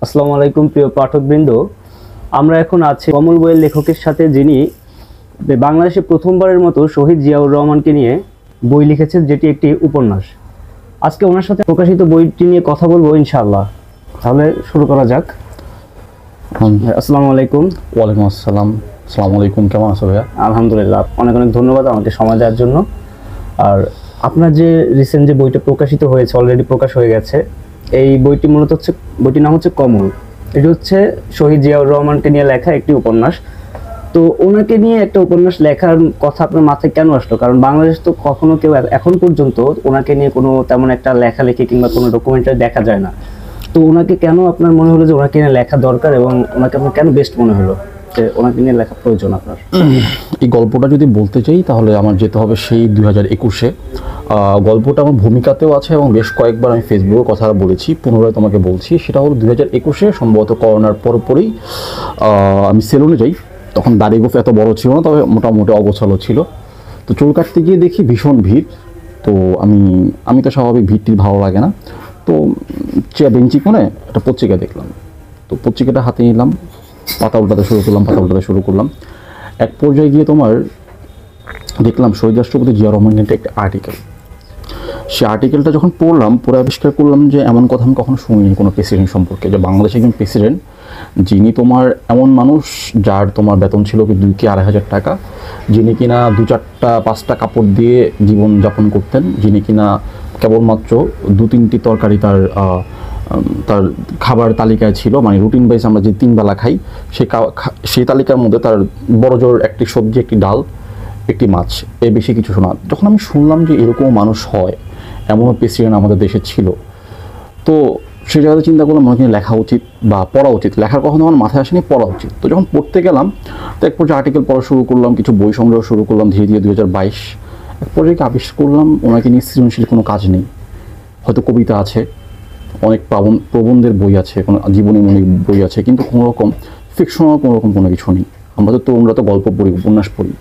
আসসালামু আলাইকুম প্রিয় পাঠকবৃন্দ। আমরা এখন আছি কমল বইয়ের লেখকের সাথে, যিনি বাংলাদেশে প্রথমবারের মতো শহীদ জিয়াউর রহমানকে নিয়ে বই লিখেছেন, যেটি একটি উপন্যাস। আজকে ওনার সাথে প্রকাশিত বইটি নিয়ে কথা বলবো ইনশাআল্লাহ। তাহলে শুরু করা যাক। আসসালামু আলাইকুম। ওয়ালাইকুম আসসালাম। আসসালামু আলাইকুম, কেমন আছো ভাইয়া? আলহামদুলিল্লাহ, অনেক অনেক ধন্যবাদ আমাকে সময় দেওয়ার জন্য। আর আপনার যে রিসেন্ট যে বইটা প্রকাশিত হয়েছে, অলরেডি প্রকাশ হয়ে গেছে, এই বইটি মূলত হচ্ছে, বইটির নাম হচ্ছে কমল। এটি হচ্ছে শহীদ জিয়াউর রহমানকে নিয়ে লেখা একটি উপন্যাস। তো ওনাকে নিয়ে একটা উপন্যাস লেখার কথা আপনার মাথায় কেন আসলো? কারণ বাংলাদেশ তো কখনো কেউ এখন পর্যন্ত ওনাকে নিয়ে কোনো তেমন একটা লেখালেখি কিংবা কোনো ডকুমেন্টারি দেখা যায় না। তো ওনাকে কেন আপনার মনে হলো যে ওনাকে নিয়ে লেখা দরকার, এবং ওনাকে আপনার কেন বেস্ট মনে হলো যে ওনাকে নিয়ে লেখা প্রয়োজন আপনার? এই গল্পটা যদি বলতে চাই তাহলে আমার যেতে হবে সেই 2021-এ। গল্পটা আমার ভূমিকাতেও আছে এবং বেশ কয়েকবার আমি ফেসবুকে কথা বলেছি, পুনরায় তোমাকে বলছি। সেটা হলো 2021-এ, সম্ভবত করোনার পরপরই আমি সেলুনে যাই। তখন দাড়ি গোফ এত বড় ছিল না, তবে মোটামুটি অগোছালো ছিল। তো চুল কাটতে গিয়ে দেখি ভীষণ ভিড়। তো আমি তো স্বাভাবিক ভিড়টি ভালো লাগে না। তো চেয়ার বেঞ্চি কোণে একটা পত্রিকা দেখলাম। তো পত্রিকাটা হাতে নিলাম, পাতা উল্টাতে শুরু করলাম। এক পর্যায়ে গিয়ে তোমার দেখলাম শহীদ রাষ্ট্রপতি জিয়া রহমানের একটা আর্টিকেল। সে আর্টিকেলটা যখন পড়লাম, পরে আবিষ্কার করলাম যে এমন কথা আমি কখনো শুনিনি কোনো প্রেসিডেন্ট সম্পর্কে, যে বাংলাদেশের একজন প্রেসিডেন্ট যিনি তোমার এমন মানুষ যার তোমার বেতন ছিল কি 2,000-2,500 টাকা, যিনি কিনা 2-4-5টা কাপড় দিয়ে জীবন যাপন করতেন, যিনি কিনা কেবলমাত্র 2-3টি তরকারি তার খাবার তালিকায় ছিল, মানে রুটিন ওয়াইজ আমরা যে 3 বেলা খাই সেই তালিকার মধ্যে তার বড় জোর একটি সবজি, একটি ডাল, একটি মাছ, এর বেশি কিছু শোনা। যখন আমি শুনলাম যে এরকমও মানুষ হয়, এমনও প্রেসিডেন্ট আমাদের দেশে ছিল, তো সেই জায়গাতে চিন্তা করলাম মনে হয় লেখা উচিত বা পড়া উচিত। লেখার কখনো আমার মাথায় আসেনি, পড়া উচিত। তো যখন পড়তে গেলাম, তো এক পর্যায়ে আর্টিকেল পড়া শুরু করলাম, কিছু বই সংগ্রহ শুরু করলাম ধীরে ধীরে। 2022 এক পর্যায়ে আবিষ্কার করলাম ওনাকে নিয়ে সৃজনশীল কোনো কাজ নেই। হয়তো কবিতা আছে, অনেক প্রবন্ধের বই আছে, কোনো জীবনীমূলক বই আছে, কিন্তু কোনো রকম ফিকশনাল কোনো কিছু নেই। আমরা তো তরুণরা তো গল্প পড়ি, উপন্যাস পড়ি,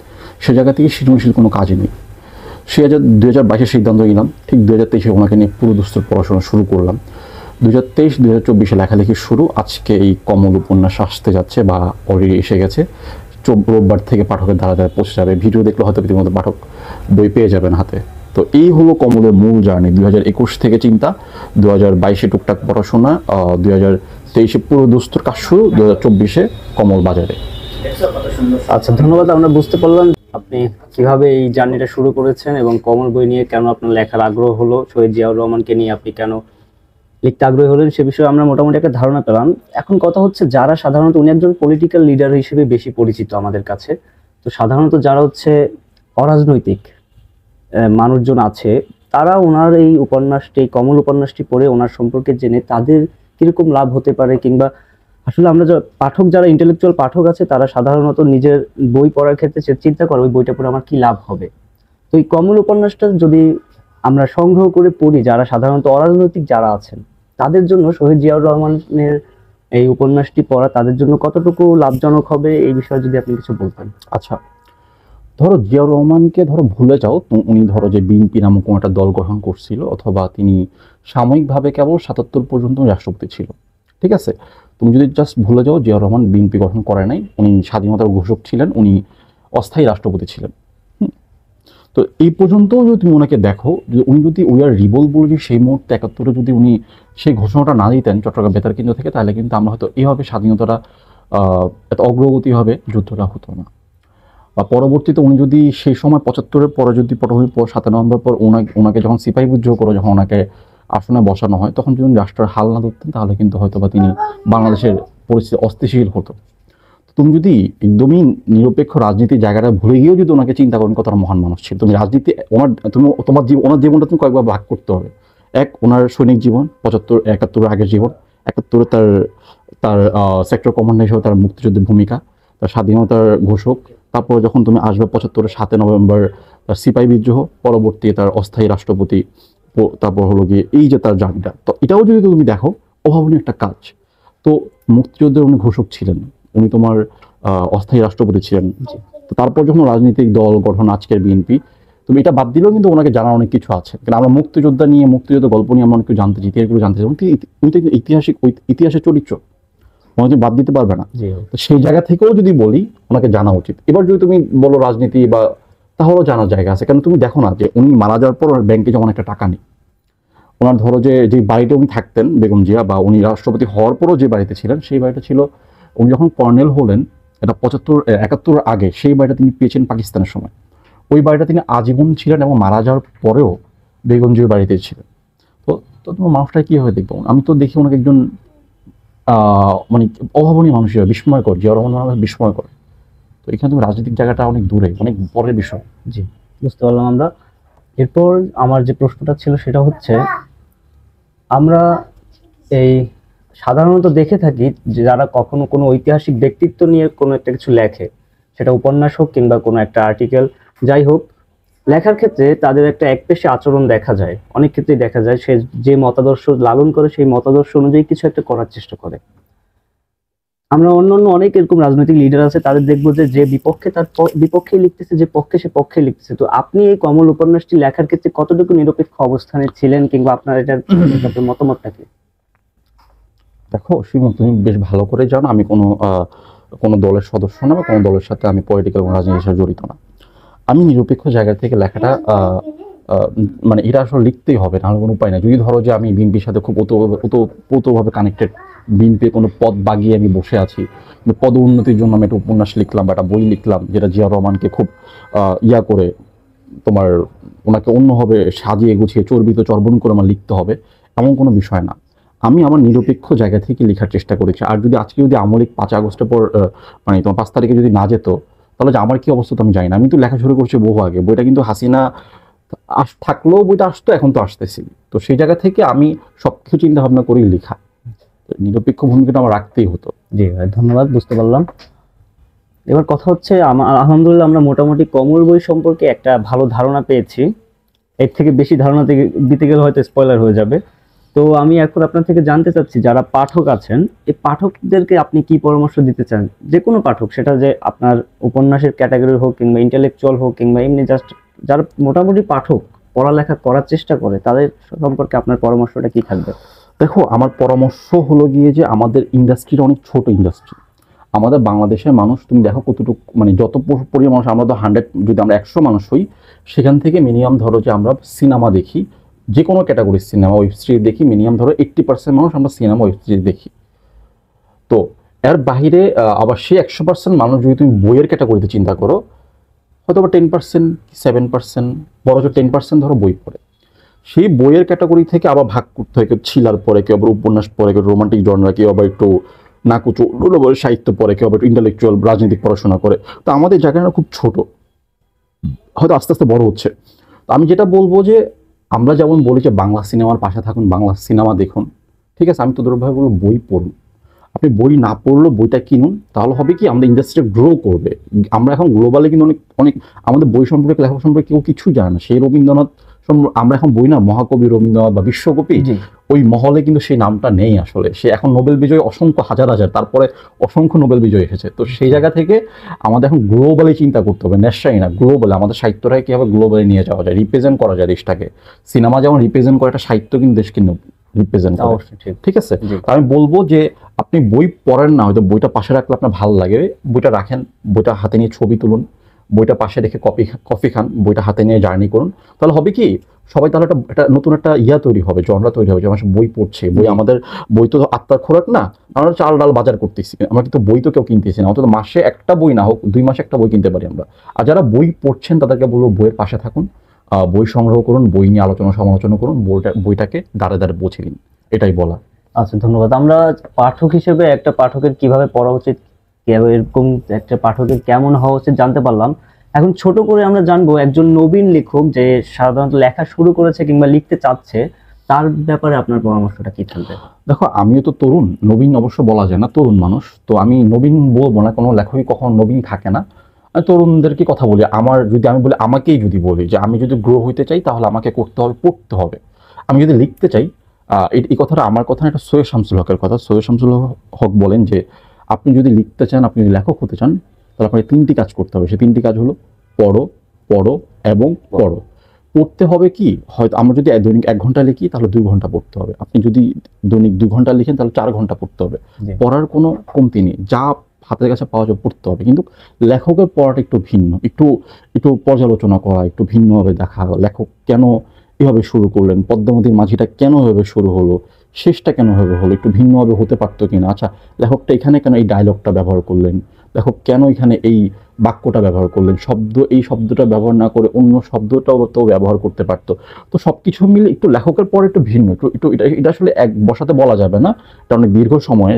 সে জায়গা থেকে সৃজনশীল কোনো কাজই নেই। সে 2022-এ সিদ্ধান্ত নিলাম, ঠিক 2023-এ ওনাকে নিয়ে পুরো দুস্তর পড়াশোনা শুরু করলাম। 2023-2024-এ লেখালেখি শুরু। আজকে এই কমল উপন্যাস আসতে যাচ্ছে বা অলরেডি এসে গেছে। রোববার থেকে পাঠকের দ্বারা পৌঁছে যাবে। ভিডিও দেখলে হয়তো রীতিমতো পাঠক বই পেয়ে যাবেন হাতে। তো এই হলো কমলের মূল জার্নি। 2021 থেকে চিন্তা, 2022-এ টুকটাক পড়াশোনা, 2023-এ পুরো দুস্তর কাজ শুরু, 2024-এ কমল বাজারে। আচ্ছা, ধন্যবাদ। আমরা বুঝতে পারলাম আপনি কিভাবে এই জার্নিটা শুরু করেছেন এবং কমল বই নিয়ে কেন আপনার লেখার আগ্রহ হলো, শহীদ জিয়াউর রহমানকে নিয়ে আপনি কেন লিখতে আগ্রহী হলেন, সে বিষয়ে আমরা মোটামুটি একটা ধারণা পেলাম। এখন কথা হচ্ছে, যারা সাধারণত, উনি একজন পলিটিক্যাল লিডার হিসেবে বেশি পরিচিত আমাদের কাছে, তো সাধারণত যারা হচ্ছে অরাজনৈতিক মানুষজন আছে, তারা ওনার এই উপন্যাসটি, কমল উপন্যাসটি পড়ে ওনার সম্পর্কে জেনে তাদের কিরকম লাভ হতে পারে, কিংবা আসলে আমরা পাঠক, যারা ইন্টেলেকচুয়াল পাঠক আছে, তারা সাধারণত নিজের বই পড়ার ক্ষেত্রে চিন্তা করে ওই বইটা পড়ে আমার কি লাভ হবে। তো এই কমল উপন্যাসটা যদি আমরা সংগ্রহ করে পড়ি, যারা সাধারণত অরাজনৈতিক যারা আছেন, তাদের জন্য শহীদ জিয়াউর রহমানের এই উপন্যাসটি পড়া তাদের জন্য কতটুকু লাভজনক হবে, এই বিষয়ে যদি আপনি কিছু বলতেন। আচ্ছা, ধরো জিয়াউর রহমানকে ভুলে যাও, উনি ধরো যে বিএনপি নামক কোনো একটা দল গঠন করছিল, অথবা তিনি সাময়িকভাবে কেবল 77 পর্যন্ত রাষ্ট্রপতি ছিল, ঠিক আছে? তুমি যদি জাস্ট ভুলে যাও জিয়াউর রহমান বিএনপি গঠন করে নাই, উনি স্বাধীনতার ঘোষক ছিলেন, উনি অস্থায়ী রাষ্ট্রপতি ছিলেন। তো এই পর্যন্তও যদি তুমি ওনাকে দেখো, উনি যদি উই আর রিবল বলে সেই মুহূর্তে 71-এ যদি উনি সেই ঘোষণাটা না দিতেন চট্টগ্রাম বেতার কেন্দ্র থেকে, তাহলে কিন্তু আমরা হয়তো এইভাবে স্বাধীনতাটা এত অগ্রগতি হবে যুদ্ধটা হতো না। বা পরবর্তীতে উনি যদি সেই সময় 75-এর পরে যদি পটভূমির পর 7 নভেম্বর পর ওনাকে যখন সিপাহী বিদ্রোহ করে যখন ওনাকে আসনে বসানো হয়, তখন যদি রাষ্ট্রের হাল না ধরতেন, তাহলে কিন্তু হয়তো বা তিনি বাংলাদেশের পরিস্থিতি অস্থিতিশীল হতো। তুমি যদি একদমই নিরপেক্ষ রাজনীতির জায়গাটা ভুলে গিয়েও যদি ওনাকে চিন্তা করেন কতটা মহান মানুষ ছিল, তুমি রাজনীতি ওনার জীবনটা তুমি কয়েকবার ভাগ করতে হবে। এক, ওনার সৈনিক জীবন, 75-71 আগের জীবন, 71-এ তার সেক্টর কমান্ডার হিসেবে তার মুক্তিযুদ্ধের ভূমিকা, তার স্বাধীনতার ঘোষক, তারপরে যখন তুমি আসবে 75-এর 7 নভেম্বর তার সিপাহী বিদ্রোহ, পরবর্তী তার অস্থায়ী রাষ্ট্রপতি, তারপর হলো গিয়ে এই যে তার জার্নিটা, তো এটাও যদি তুমি দেখো অভাবনীয় একটা কাজ। তো মুক্তিযুদ্ধের উনি ঘোষক ছিলেন, উনি তোমার অস্থায়ী রাষ্ট্রপতি ছিলেন। তো তারপর যখন রাজনৈতিক দল গঠন, আজকের বিএনপি, তুমি এটা বাদ দিলেও কিন্তু ওনাকে জানার অনেক কিছু আছে, কারণ আমরা মুক্তিযুদ্ধ গল্প নিয়ে আমরা অনেক কিছু জানতে চাই, ইতিহাসগুলো জানতে চাই। উনি তো ইতিহাসের চরিত্র, ওনাকে বাদ দিতে পারবে না। তো সেই জায়গা থেকেও যদি বলি ওনাকে জানা উচিত। এবার যদি তুমি বলো রাজনীতি বা, তাহলেও জানার জায়গা আছে, কারণ তুমি দেখো না যে উনি মারা যাওয়ার পর ব্যাংকে যেমন একটা টাকা নেই, ওনার ধরো যে বাড়িতে উনি থাকতেন বেগম জিয়া, বা উনি রাষ্ট্রপতি হওয়ার পরও যে বাড়িতে ছিলেন, সেই বাড়িটা ছিল, উনি যখন কর্নেল হলেন এটা 75-71 আগে, সেই বাড়িটা তিনি পেয়েছেন পাকিস্তানের সময়। ওই বাড়িটা তিনি আজীবন ছিলেন এবং মারা যাওয়ার পরেও বেগম জিয়ার বাড়িতে ছিলেন। তো তো তোমার মানুষটা কীভাবে দেখবো? আমি তো দেখি ওনাকে একজন মানে অভাবনীয় মানুষ হিসেবে, বিস্ময়কর, জিয়া রহমান বিস্ময়কর। তো এখানে তুমি রাজনৈতিক জায়গাটা অনেক দূরে, অনেক পরের বিষয়। জি, বুঝতে পারলাম আমরা। এরপর আমার যে প্রশ্নটা ছিল সেটা হচ্ছে, আমরা এই সাধারণত দেখে থাকি যে যারা কখনো কোনো ঐতিহাসিক ব্যক্তিত্ব নিয়ে কোনো একটা কিছু লেখে, সেটা উপন্যাস হোক কিংবা কোনো একটা আর্টিকেল, যাই হোক, লেখার ক্ষেত্রে তাদের একটা একপেশে আচরণ দেখা যায়। অনেক ক্ষেত্রেই দেখা যায় সে যে মতাদর্শ লালন করে সেই মতাদর্শ অনুযায়ী কিছু একটা করার চেষ্টা করে। আমরা অন্যান্য অনেক এরকম রাজনৈতিক লিডার আছে, তাদের দেখবো যে বিপক্ষে তার বিপক্ষে লিখতেছে, যে পক্ষে সে পক্ষে লিখতেছে। তো আপনি এই কমল উপন্যাসটি লেখার ক্ষেত্রে কতটুকু নিরপেক্ষ অবস্থানে ছিলেন, কিংবা আপনার এটার আপনার মতামতটা কি? দেখো শিমুল, তুমি বেশ ভালো করে জানো আমি কোনো দলের সদস্য না, বা কোনো দলের সাথে আমি পলিটিক্যাল রাজনীতির সাথে জড়িত না। আমি নিরপেক্ষ জায়গা থেকে লেখাটা মানে এটা আসলে লিখতেই হবে, নাহলে কোনো উপায় নাই। যদি ধরো যে আমি বিএনপির সাথে খুব ওতভাবে কানেক্টেড, বিএনপির কোনো পদ বাগিয়ে আমি বসে আছি, কিন্তু পদ উন্নতির জন্য আমি একটা উপন্যাস লিখলাম বা একটা বই লিখলাম, যেটা জিয়া রহমানকে খুব ইয়া করে তোমার ওনাকে অন্যভাবে সাজিয়ে গুছিয়ে চর্বণ করে আমার লিখতে হবে, এমন কোনো বিষয় না। আমি আমার নিরপেক্ষ জায়গা থেকে লেখার চেষ্টা করেছি। আর যদি আজকে যদি আমলিক 5 আগস্টের পর মানে তোমার 5 তারিখে যদি না যেত, তাহলে যে আমার কি অবস্থা তো আমি জানি না। আমি তো লেখা শুরু করছি বহু আগে। বইটা কিন্তু হাসিনা থাকলেও বইটা আসতো, এখন তো আসতেছি। তো সেই জায়গা থেকে আমি সবকিছু চিন্তা ভাবনা করেই লেখা, নিরপেক্ষ ভূমিকাটা আমার রাখতেই হতো। জি ভাই, ধন্যবাদ, বুঝতে পারলাম। এবার কথা হচ্ছে, আলহামদুলিল্লাহ আমরা মোটামুটি কমল বই সম্পর্কে একটা ভালো ধারণা পেয়েছি। এর থেকে বেশি ধারণা দিতে গেলে হয়তো স্পয়লার হয়ে যাবে। তো আমি এখন আপনার থেকে জানতে চাচ্ছি, যারা পাঠক আছেন, এই পাঠকদেরকে আপনি কি পরামর্শ দিতে চান? যে কোনো পাঠক, সেটা যে আপনার উপন্যাসের ক্যাটাগরি হোক কিংবা ইন্টেলেকচুয়াল হোক কিংবা এমনি জাস্ট যারা মোটামুটি পাঠক, পড়ালেখা করার চেষ্টা করে, তাদের সম্পর্কে আপনার পরামর্শটা কি থাকবে? দেখো, আমার পরামর্শ হলো গিয়ে যে আমাদের ইন্ডাস্ট্রিটা অনেক ছোট ইন্ডাস্ট্রি। আমাদের বাংলাদেশের মানুষ তুমি দেখো কতটুকু, মানে যত পরিমাণ মানুষ, আমরা তো 100, যদি আমরা 100 মানুষ হই, সেখান থেকে মিনিমাম ধরো যে আমরা সিনেমা দেখি, যে কোনো ক্যাটাগরির সিনেমা ওয়েব সিরিজ দেখি, মিনিমাম ধরো 80% মানুষ আমরা সিনেমা ওয়েব সিরিজ দেখি। তো এর বাহিরে আবার সেই 100% মানুষ যদি তুমি বইয়ের ক্যাটাগরিতে চিন্তা করো, হয়তো বা 10%, 7%, বড় জোর 10% ধরো বই পড়ে। সেই বইয়ের ক্যাটাগরি থেকে আবার ভাগ করতে হয়, কেউ থ্রিলার পড়ে, কেউ আবার উপন্যাস পড়ে, কেউ রোমান্টিক জনরা, কেউ আবার একটু নাকুচু সাহিত্য পড়ে, কেউ আবার একটু ইন্টেলেকচুয়াল রাজনৈতিক পড়াশোনা করে। তো আমাদের জায়গাটা খুব ছোট, হয়তো আস্তে আস্তে বড় হচ্ছে। তো আমি যেটা বলবো যে আমরা যেমন বলি যে বাংলা সিনেমার পাশে থাকুন, বাংলা সিনেমা দেখুন, ঠিক আছে, আমি তো দুর্ভাবে বলবো বই পড়ুন। আপনি বই না পড়লেও বইটা কিনুন, তাহলে হবে কি আমাদের ইন্ডাস্ট্রি গ্রো করবে। আমরা এখন গ্লোবালে কিন্তু অনেক অনেক আমাদের বই সম্পর্কে, লেখক সম্পর্কে কেউ কিছুই জানে না। সেই রবীন্দ্রনাথ, আমরা এখন বই না, মহাকবি রবীন্দ্রনাথ বা বিশ্বকবি, ওই মহলে কিন্তু সেই নামটা নেই আসলে। সে এখন নোবেল বিজয়ী অসংখ্য হাজার, তারপরে অসংখ্য নোবেল বিজয়ী এসেছে। তো সেই জায়গা থেকে আমাদের এখন গ্লোবালি চিন্তা করতে হবে, ন্যাশনালি না, গ্লোবালে আমাদের সাহিত্যটাকে কীভাবে গ্লোবালি নিয়ে যাওয়া যায়, রিপ্রেজেন্ট করা যায় দেশটাকে। সিনেমা যেমন রিপ্রেজেন্ট করে, একটা সাহিত্য কিন্তু দেশকে রিপ্রেজেন্ট করে। ঠিক আছে, আমি বলবো যে আপনি বই পড়েন না, হয়তো বইটা পাশে রাখলে আপনার ভালো লাগে, বইটা রাখেন, বইটা হাতে নিয়ে ছবি তুলুন, বইটা পাশে রেখে কফি খান, বইটা হাতে নিয়ে জার্নি করুন। তাহলে হবে কি, সবাই তাহলে একটা নতুন একটা তৈরি হবে, জনরা তৈরি হবে যে আমার বই পড়ছে। বই আমাদের, বই তো আত্মার খোরাক না, আমরা চাল ডাল বাজার করতেছি, আমরা কিন্তু বই তো কেউ কিনতেছি না। অন্তত মাসে একটা বই না হোক, 2 মাসে একটা বই কিনতে পারি আমরা। আর যারা বই পড়ছেন তাদেরকে বলবো বইয়ের পাশে থাকুন, বই সংগ্রহ করুন, বই নিয়ে আলোচনা সমালোচনা করুন, বইটাকে দাঁড়ে দাঁড়ে পৌঁছে দিন, এটাই বলা। আচ্ছা, ধন্যবাদ। আমরা পাঠক হিসেবে একটা পাঠকের কিভাবে পড়া উচিত, এরকম একটা পাঠকের কেমন হওয়া উচিত জানতে পারলাম। এখন ছোট করে আমরা জানবো একজন নবীন লেখক যে সাধারণত লেখা শুরু করেছে কিংবা লিখতে চাচ্ছে, তার ব্যাপারে আপনার পরামর্শটা কি থাকবে? দেখো, আমিও তো তরুণ, নবীন অবশ্য বলা যায় না, তরুণ মানুষ তো আমি নবীন বলবো না, কোনো লেখকই কখনো নবীন থাকে না। তরুণদেরকে কথা বলি, আমি বলি, আমাকেই যদি বলি যে আমি যদি গ্রো হইতে চাই, তাহলে আমাকে করতে হবে, পড়তে হবে। আমি যদি লিখতে চাই, এই কথাটা আমার কথা না, এটা সৈয়দ শামসুল হকের কথা। সৈয়দ শামসুল হক বলেন যে আপনি যদি লিখতে চান, আপনি যদি লেখক হতে চান, তাহলে আপনাকে 3টি কাজ করতে হবে। সেই 3টি কাজ হলো পড়ো, পড়ো এবং পড়ো। পড়তে হবে কি, হয়তো আমরা যদি দৈনিক 1 ঘন্টা লিখি তাহলে 2 ঘন্টা পড়তে হবে, আপনি যদি দৈনিক 2 ঘন্টা লিখেন তাহলে 4 ঘন্টা পড়তে হবে। জি। পড়ার কোনো কমতি নেই, যা হাতের কাছে পাওয়া যায় পড়তে হবে। কিন্তু লেখকের পড়াটা একটু ভিন্ন, একটু একটু পর্যালোচনা করা, একটু ভিন্নভাবে দেখা, লেখক কেন এভাবে শুরু করলেন, পদ্মাবতীর মাঝিটা কেন এভাবে শুরু হলো, শেষটা কেন এভাবে হলো, একটু ভিন্নভাবে হতে পারতো কিনা। আচ্ছা, লেখকটা এখানে কেন এই ডায়লগটা ব্যবহার করলেন, লেখক কেন এখানে এই বাক্যটা ব্যবহার করলেন, এই শব্দটা ব্যবহার না করে অন্য শব্দটাও তো ব্যবহার করতে পারতো। তো সবকিছু মিলে একটু লেখকের পর একটু ভিন্ন, একটু একটু এটা আসলে এক বসাতে বলা যাবে না, এটা অনেক দীর্ঘ সময়ে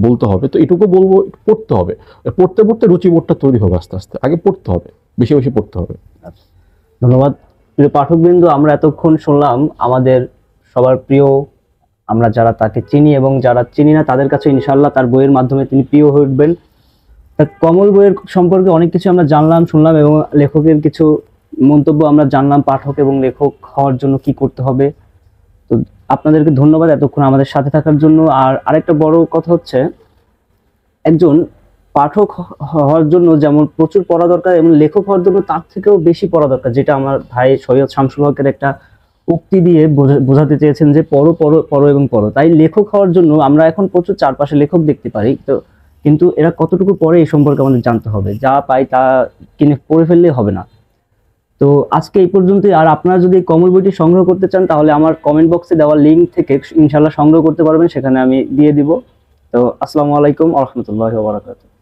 বলতে হবে। তো এটুকু বলবো, একটু পড়তে হবে, পড়তে পড়তে রুচিবোধটা তৈরি হবে আস্তে আস্তে। আগে পড়তে হবে, বেশি বেশি পড়তে হবে। ধন্যবাদ প্রিয় পাঠকবৃন্দ। আমরা এতক্ষণ শুনলাম আমাদের সবার প্রিয়, আমরা যারা তাকে চিনি এবং যারা চিনি না তাদের কাছে ইনশাআল্লাহ তার বইয়ের মাধ্যমে তিনি প্রিয় হয়ে উঠবেন। কমল বইয়ের সম্পর্কে অনেক কিছু আমরা জানলাম, শুনলাম এবং লেখকের কিছু মন্তব্য আমরা জানলাম, পাঠক এবং লেখক হওয়ার জন্য কি করতে হবে। তো আপনাদেরকে ধন্যবাদ এতক্ষণ আমাদের সাথে থাকার জন্য। আর আরেকটা বড় কথা হচ্ছে, একজন পাঠক হওয়ার জন্য যেমন প্রচুর পড়া দরকার এবং লেখক হওয়ার জন্য তার থেকেও বেশি পড়া দরকার, যেটা আমার ভাই সৈয়দ শামসুল হকের একটা উক্তি দিয়ে বোঝাতে চেয়েছেন যে পড়ো পড়ো পড়ো এবং পড়ো। তাই লেখক হওয়ার জন্য আমরা এখন প্রচুর চারপাশে লেখক দেখতে পারি, তো কিন্তু এরা কতটুকু পড়ে এই সম্পর্কে আমাদের জানতে হবে। যা পাই তা কিনে পড়ে ফেললেই হবে না। তো আজকে এই পর্যন্তই। আর আপনারা যদি এই কমল বইটি সংগ্রহ করতে চান তাহলে আমার কমেন্ট বক্সে দেওয়া লিঙ্ক থেকে ইনশাআল্লাহ সংগ্রহ করতে পারবেন, সেখানে আমি দিয়ে দিব। তো আসসালামু আলাইকুম ওয়া রাহমাতুল্লাহি ওয়া বারাকাতুহু।